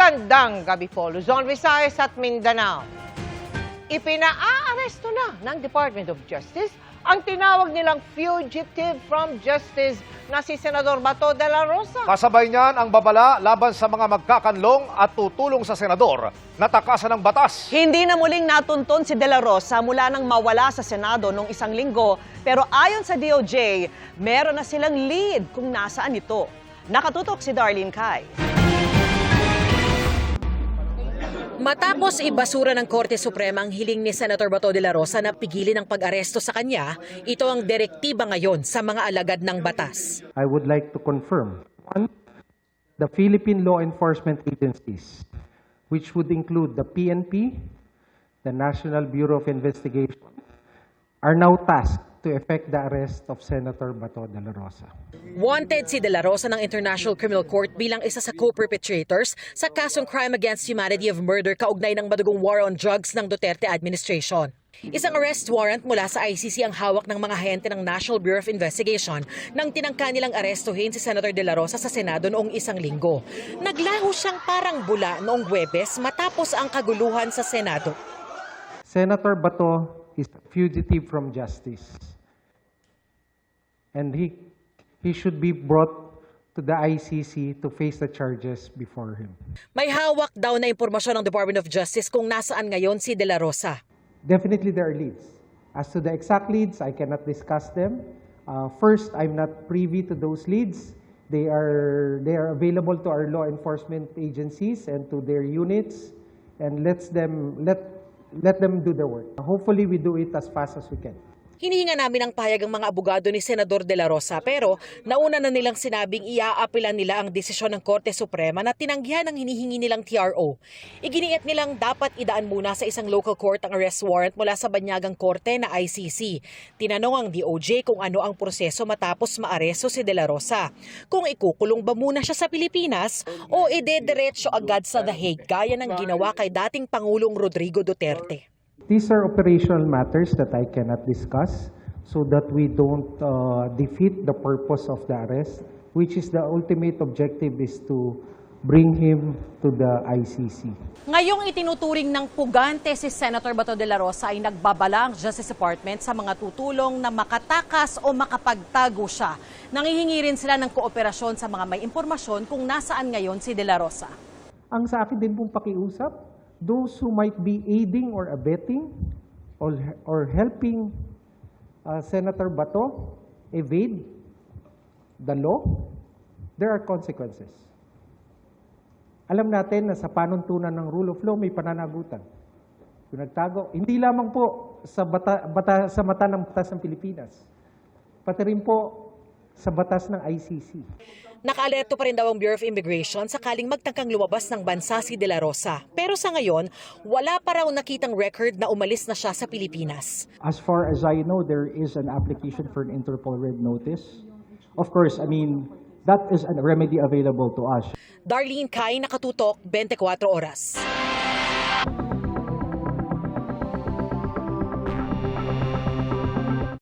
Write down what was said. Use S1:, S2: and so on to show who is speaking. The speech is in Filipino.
S1: Magandang gabi po, Luzon, Visayas at Mindanao. Ipinaaresto na ng Department of Justice ang tinawag nilang fugitive from justice na si Senador Bato de la Rosa.
S2: Kasabay niyan ang babala laban sa mga magkakanlong at tutulong sa senador na takasan ng batas.
S3: Hindi na muling natunton si De La Rosa mula nang mawala sa Senado noong isang linggo, pero ayon sa DOJ, meron na silang lead kung nasaan ito. Nakatutok si Darlene Kai.
S4: Matapos ibasura ng Korte Suprema ang hiling ni Senator Bato de la Rosa na pigilin ang pag-aresto sa kanya, ito ang direktiba ngayon sa mga alagad ng batas.
S5: I would like to confirm, one, the Philippine law enforcement agencies, which would include the PNP, the National Bureau of Investigation, are now tasked to effect the arrest of Senator Bato de la Rosa.
S4: Wanted si De La Rosa ng International Criminal Court bilang isa sa co-perpetrators sa kasong crime against humanity of murder kaugnay ng madugong war on drugs ng Duterte administration. Isang arrest warrant mula sa ICC ang hawak ng mga ahente ng National Bureau of Investigation nang tinangka nilang arestuhin si Senator De La Rosa sa Senado noong isang linggo. Naglaho siyang parang bula noong Huwebes matapos ang kaguluhan sa Senado.
S5: Senator Bato is a fugitive from justice, and he should be brought to the ICC to face the charges before him.
S4: May hawak daw na impormasyon ng Department of Justice kung nasaan ngayon si De La Rosa.
S5: Definitely there are leads. As to the exact leads, I cannot discuss them. First, I'm not privy to those leads. They are available to our law enforcement agencies and to their units, and let them do their work. Hopefully, we do it as fast as we can.
S4: Hinihinga namin ang pahayag ng mga abogado ni Senador De La Rosa pero nauna na nilang sinabing iaapilan nila ang desisyon ng Korte Suprema na tinanggihan ang hinihingi nilang TRO. Iginiit nilang dapat idaan muna sa isang local court ang arrest warrant mula sa banyagang korte na ICC. Tinanong ang DOJ kung ano ang proseso matapos maaresto si De La Rosa. Kung ikukulong ba muna siya sa Pilipinas o idediretso agad sa The Hague gaya ng ginawa kay dating Pangulong Rodrigo Duterte.
S5: These are operational matters that I cannot discuss so that we don't defeat the purpose of the arrest, which is the ultimate objective is to bring him to the ICC.
S6: Ngayong itinuturing ng pugante si Senator Bato de la Rosa ay nagbabala ang Justice Department sa mga tutulong na makatakas o makapagtago siya. Nangihingi rin sila ng kooperasyon sa mga may impormasyon kung nasaan ngayon si De La Rosa.
S5: Ang sa akin din pong pakiusap, those who might be aiding or abetting or helping Senator Bato evade the law, there are consequences. Alam natin na sa panuntunan ng rule of law may pananagutan. Kung nagtago, hindi lamang po sa mata ng batas ng Pilipinas, pati rin po sa batas ng ICC.
S4: Nakaalerto pa rin daw ang Bureau of Immigration sakaling magtangkang lumabas ng bansa si De La Rosa. Pero sa ngayon, wala pa raw nakitang record na umalis na siya sa Pilipinas.
S7: As far as I know, there is an application for an Interpol Red Notice. Of course, that is a remedy available to us.
S4: Darlene Kai, Nakatutok, 24 Oras.